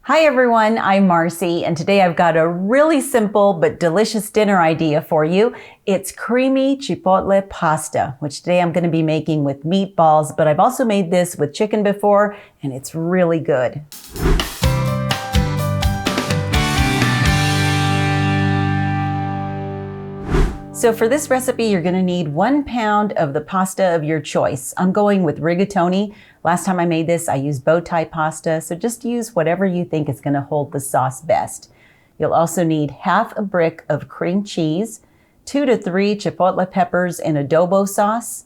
Hi everyone, I'm Marcy, and today I've got a really simple but delicious dinner idea for you. It's creamy chipotle pasta, which today I'm going to be making with meatballs, but I've also made this with chicken before, and it's really good. So for this recipe, you're going to need 1 pound of the pasta of your choice. I'm going with rigatoni. Last time I made this, I used bow tie pasta, so just use whatever you think is going to hold the sauce best. You'll also need half a brick of cream cheese, 2 to 3 chipotle peppers in adobo sauce,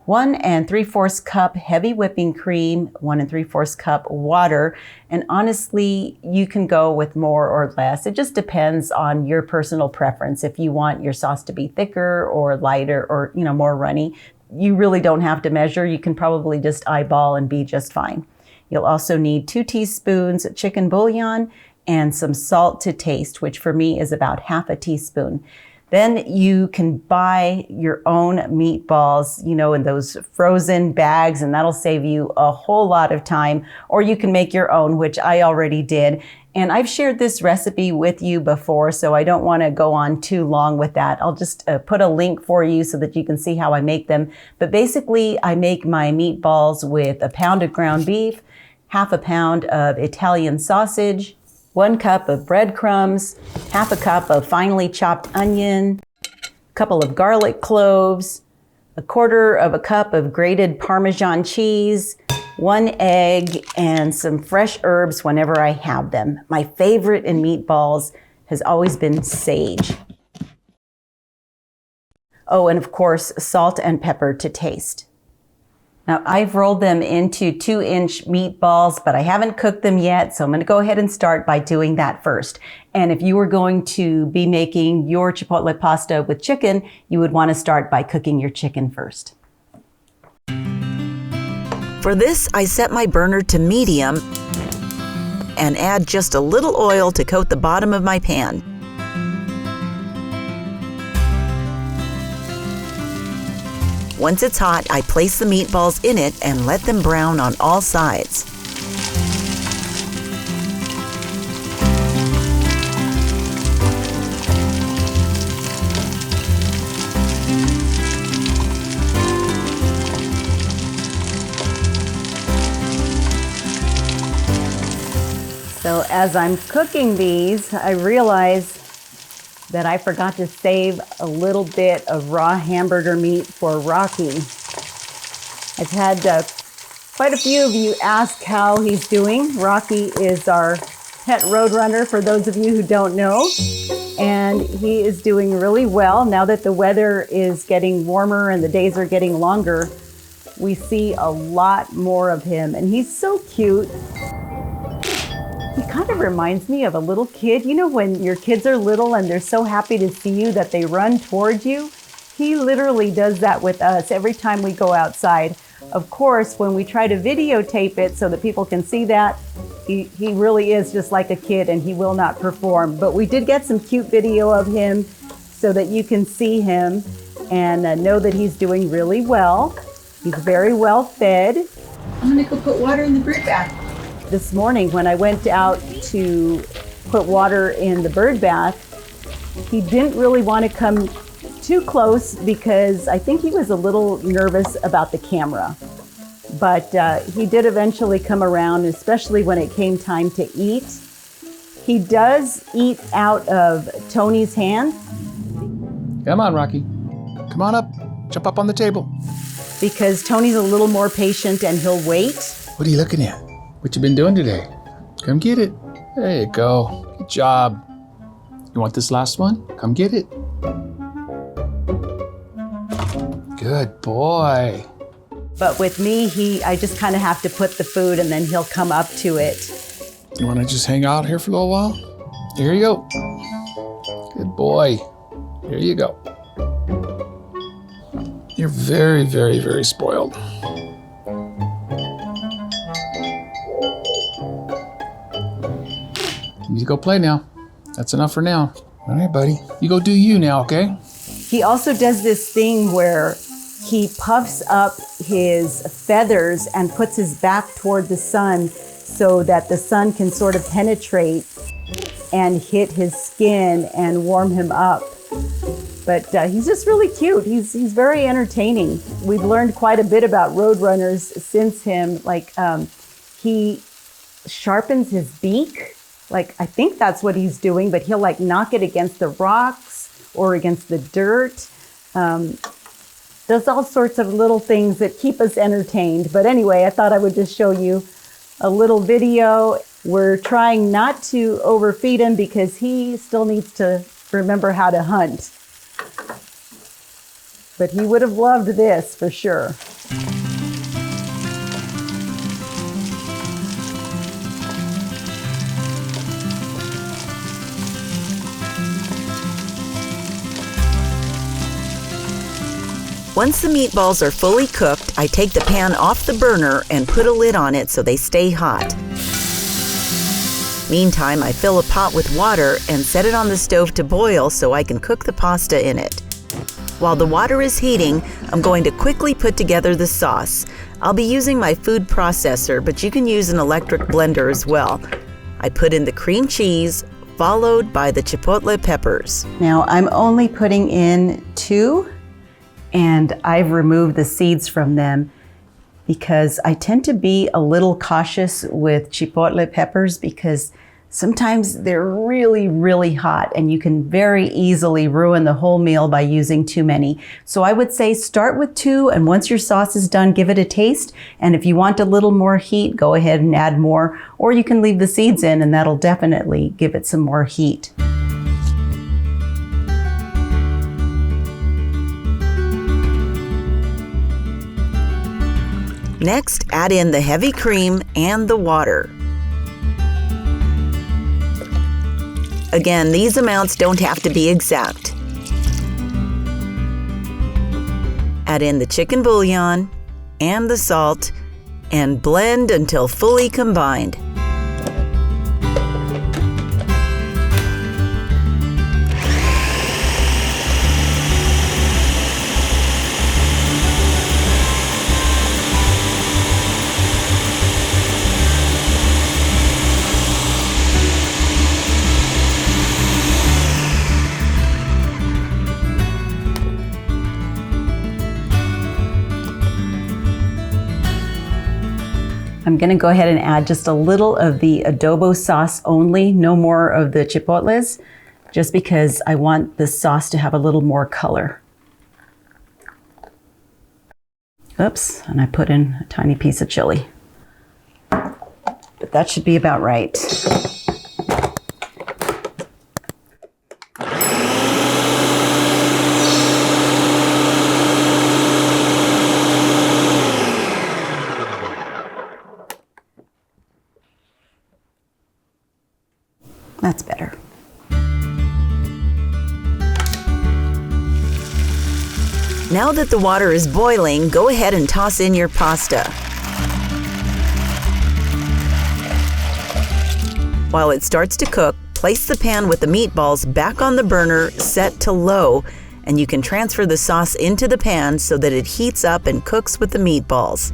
1 3/4 cup heavy whipping cream, 1 3/4 cup water, and honestly, you can go with more or less. It just depends on your personal preference. If you want your sauce to be thicker or lighter or, more runny, you really don't have to measure. You can probably just eyeball and be just fine. You'll also need 2 teaspoons chicken bouillon and some salt to taste, which for me is about half a teaspoon. Then you can buy your own meatballs, in those frozen bags, and that'll save you a whole lot of time. Or you can make your own, which I already did. And I've shared this recipe with you before, so I don't want to go on too long with that. I'll just put a link for you so that you can see how I make them. But basically, I make my meatballs with a pound of ground beef, half a pound of Italian sausage, 1 cup of breadcrumbs, half a cup of finely chopped onion, a couple of garlic cloves, 1/4 cup of grated Parmesan cheese, 1 egg, and some fresh herbs whenever I have them. My favorite in meatballs has always been sage. Oh, and of course, salt and pepper to taste. Now, I've rolled them into 2-inch meatballs, but I haven't cooked them yet, so I'm going to go ahead and start by doing that first. And if you were going to be making your chipotle pasta with chicken, you would want to start by cooking your chicken first. For this, I set my burner to medium and add just a little oil to coat the bottom of my pan. Once it's hot, I place the meatballs in it and let them brown on all sides. So as I'm cooking these, I realize that I forgot to save a little bit of raw hamburger meat for Rocky. I've had quite a few of you ask how he's doing. Rocky is our pet Roadrunner, for those of you who don't know. And he is doing really well. Now that the weather is getting warmer and the days are getting longer, we see a lot more of him. And he's so cute. He kind of reminds me of a little kid. When your kids are little and they're so happy to see you that they run towards you? He literally does that with us every time we go outside. Of course, when we try to videotape it so that people can see that, he really is just like a kid and he will not perform. But we did get some cute video of him so that you can see him and know that he's doing really well. He's very well fed. I'm gonna go put water in the bird bath. This morning when I went out to put water in the bird bath, he didn't really want to come too close because I think he was a little nervous about the camera. But he did eventually come around, especially when it came time to eat. He does eat out of Tony's hand. Come on, Rocky. Come on up. Jump up on the table. Because Tony's a little more patient and he'll wait. What are you looking at? What you been doing today? Come get it. There you go. Good job. You want this last one? Come get it. Good boy. But with me, I just kind of have to put the food and then he'll come up to it. You want to just hang out here for a little while? Here you go. Good boy. Here you go. You're very, very, very spoiled. You need to go play now. That's enough for now. All right, buddy. You go do you now, okay? He also does this thing where he puffs up his feathers and puts his back toward the sun so that the sun can sort of penetrate and hit his skin and warm him up. But he's just really cute. He's very entertaining. We've learned quite a bit about Roadrunners since him. Like he sharpens his beak. Like I think that's what he's doing, but he'll like knock it against the rocks or against the dirt. Does all sorts of little things that keep us entertained. But anyway, I thought I would just show you a little video. We're trying not to overfeed him because he still needs to remember how to hunt. But he would have loved this for sure. Once the meatballs are fully cooked, I take the pan off the burner and put a lid on it so they stay hot. Meantime, I fill a pot with water and set it on the stove to boil so I can cook the pasta in it. While the water is heating, I'm going to quickly put together the sauce. I'll be using my food processor, but you can use an electric blender as well. I put in the cream cheese, followed by the chipotle peppers. Now I'm only putting in 2, and I've removed the seeds from them because I tend to be a little cautious with chipotle peppers because sometimes they're really, really hot and you can very easily ruin the whole meal by using too many. So I would say start with 2, and once your sauce is done, give it a taste. And if you want a little more heat, go ahead and add more, or you can leave the seeds in and that'll definitely give it some more heat. Next, add in the heavy cream and the water. Again, these amounts don't have to be exact. Add in the chicken bouillon and the salt and blend until fully combined. I'm gonna go ahead and add just a little of the adobo sauce only, no more of the chipotles, just because I want the sauce to have a little more color. Oops, and I put in a tiny piece of chili. But that should be about right. That's better. Now that the water is boiling, go ahead and toss in your pasta. While it starts to cook, place the pan with the meatballs back on the burner set to low, and you can transfer the sauce into the pan so that it heats up and cooks with the meatballs.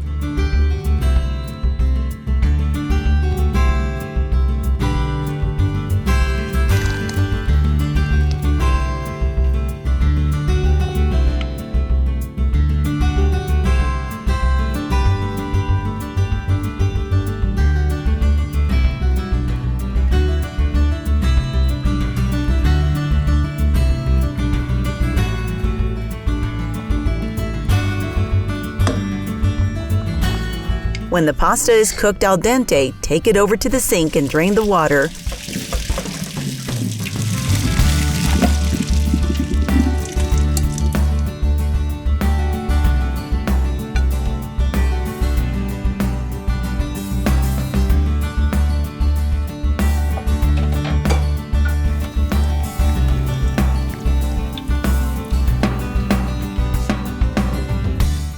When the pasta is cooked al dente, take it over to the sink and drain the water.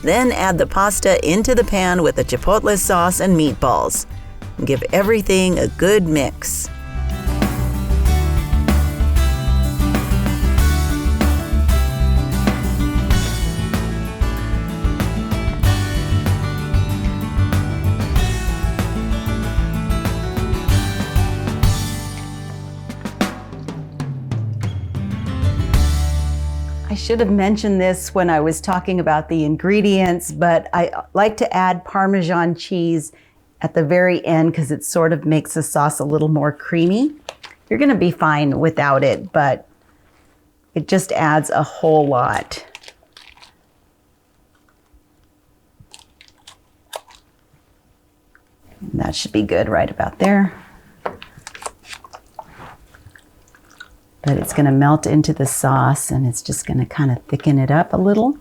Then add the pasta into the pan with the chipotle sauce and meatballs. Give everything a good mix. I should have mentioned this when I was talking about the ingredients, but I like to add Parmesan cheese at the very end because it sort of makes the sauce a little more creamy. You're gonna be fine without it, but it just adds a whole lot. And that should be good right about there. But it's gonna melt into the sauce and it's just gonna kind of thicken it up a little.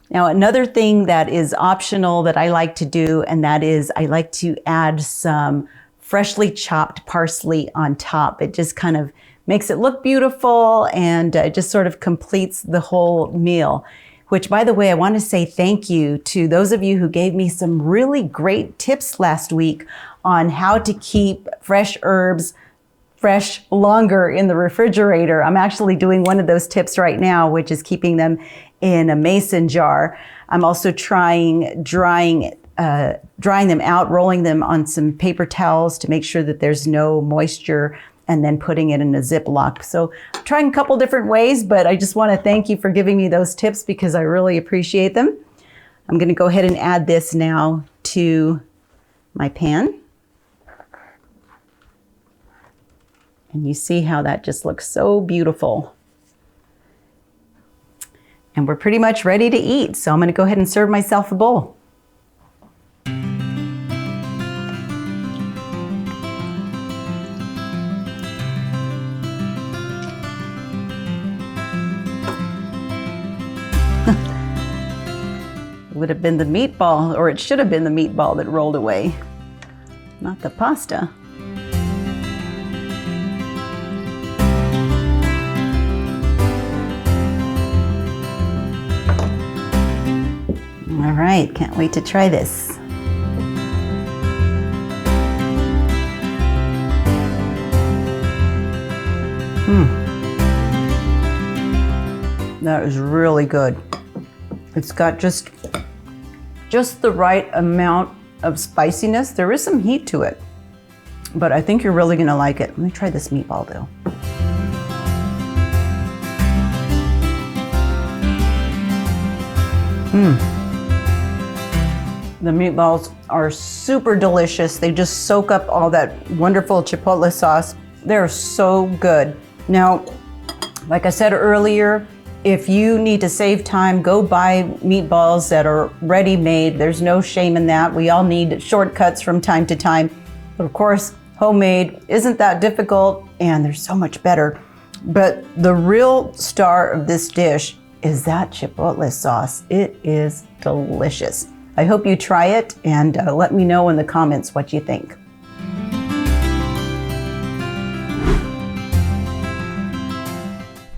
Now, another thing that is optional that I like to do, and that is I like to add some freshly chopped parsley on top. It just kind of makes it look beautiful and it just sort of completes the whole meal. Which, by the way, I want to say thank you to those of you who gave me some really great tips last week on how to keep fresh herbs fresh longer in the refrigerator. I'm actually doing one of those tips right now, which is keeping them in a mason jar. I'm also trying drying them out, rolling them on some paper towels to make sure that there's no moisture, and then putting it in a Ziploc. So I'm trying a couple different ways, but I just want to thank you for giving me those tips because I really appreciate them. I'm going to go ahead and add this now to my pan. And you see how that just looks so beautiful. And we're pretty much ready to eat. So I'm going to go ahead and serve myself a bowl. It would have been the meatball, or it should have been the meatball that rolled away, not the pasta. All right, can't wait to try this. That is really good. It's got just the right amount of spiciness. There is some heat to it, but I think you're really gonna like it. Let me try this meatball though. The meatballs are super delicious. They just soak up all that wonderful chipotle sauce. They're so good. Now, like I said earlier, if you need to save time, go buy meatballs that are ready-made. There's no shame in that. We all need shortcuts from time to time. But of course, homemade isn't that difficult and they're so much better. But the real star of this dish is that chipotle sauce. It is delicious. I hope you try it and let me know in the comments what you think.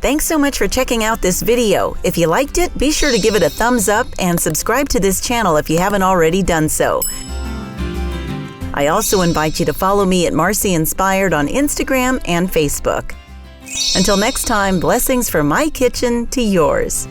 Thanks so much for checking out this video. If you liked it, be sure to give it a thumbs up and subscribe to this channel if you haven't already done so. I also invite you to follow me at Marcy Inspired on Instagram and Facebook. Until next time, blessings from my kitchen to yours.